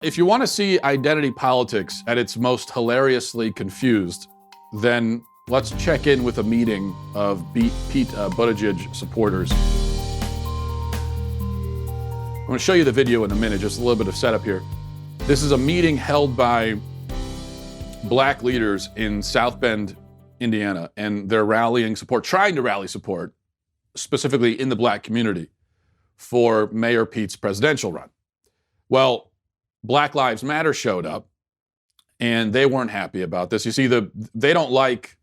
If you want to see identity politics at its most hilariously confused, then let's check in with a meeting of Pete Buttigieg supporters. I'm going to show you the video in a minute, just a little bit of setup here. This is a meeting held by black leaders in South Bend, Indiana, and they're rallying support, trying to rally support, specifically in the black community, for Mayor Pete's presidential run. Well, Black Lives Matter showed up, and they weren't happy about this. You see, they don't like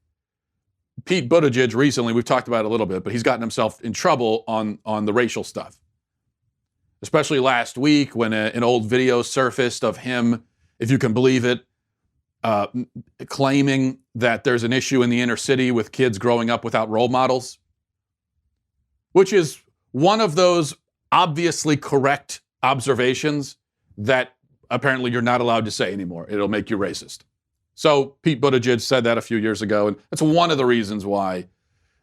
Pete Buttigieg recently. We've talked about it a little bit, but he's gotten himself in trouble on the racial stuff. Especially last week when an old video surfaced of him, if you can believe it, claiming that there's an issue in the inner city with kids growing up without role models, which is one of those obviously correct observations that apparently you're not allowed to say anymore. It'll make you racist. So Pete Buttigieg said that a few years ago, and that's one of the reasons why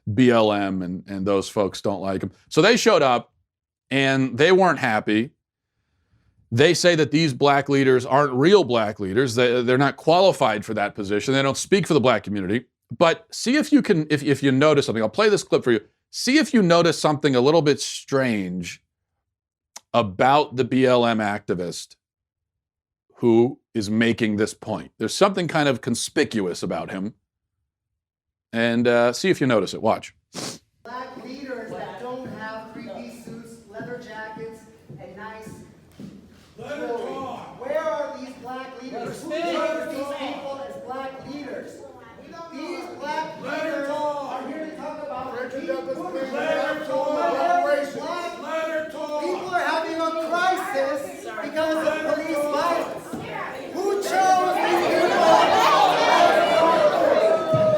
BLM and those folks don't like him. So they showed up, and they weren't happy. They say that these black leaders aren't real black leaders. They're not qualified for that position. They don't speak for the black community. But see if you can, if you notice something. I'll play this clip for you. See if you notice something a little bit strange about the BLM activist who is making this point. There's something kind of conspicuous about him. And see if you notice it. Watch. Black leaders that don't have three-piece suits, leather jackets, and nice clothing. Where are these black leaders? Who chose these people as black leaders? These black leaders are here to talk about people are having a crisis because of police violence. Who chose these people?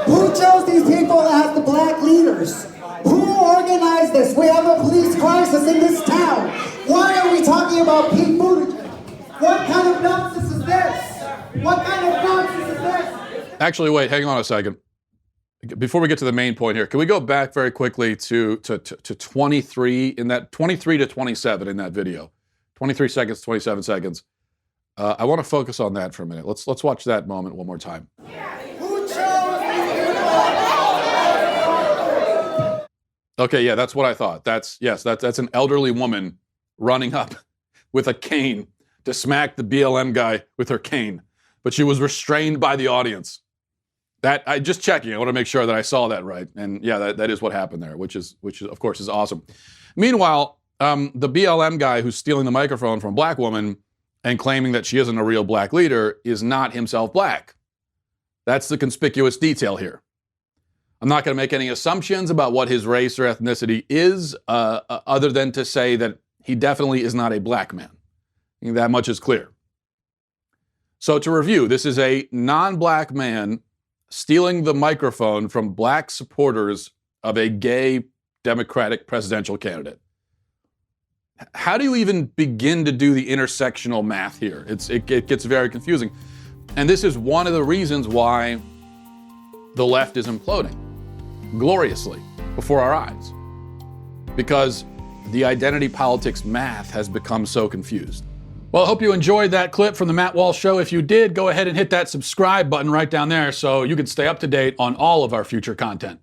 Who chose these people as the black leaders? Who organized this? We have a police crisis in this town. Why are we talking about Pete Buttigieg? What kind of nonsense is this? What kind of nonsense is this? Actually, wait, hang on a second. Before we get to the main point here, can we go back very quickly to 23 in that 23 to 27 in that video? 23 seconds, 27 seconds. I want to focus on that for a minute. Let's watch that moment one more time. Who chose these people? Okay, yeah, that's what I thought. That's an elderly woman running up with a cane to smack the BLM guy with her cane, but she was restrained by the audience. I just checking. I want to make sure that I saw that right. And yeah, that is what happened there, which is of course is awesome. Meanwhile, the BLM guy who's stealing the microphone from a black woman and claiming that she isn't a real black leader is not himself black. That's the conspicuous detail here. I'm not going to make any assumptions about what his race or ethnicity is, other than to say that he definitely is not a black man. I think that much is clear. So to review, this is a non-black man stealing the microphone from black supporters of a gay Democratic presidential candidate. How do you even begin to do the intersectional math here? It gets very confusing. And this is one of the reasons why the left is imploding gloriously before our eyes. Because the identity politics math has become so confused. Well, I hope you enjoyed that clip from the Matt Walsh Show. If you did, go ahead and hit that subscribe button right down there so you can stay up to date on all of our future content.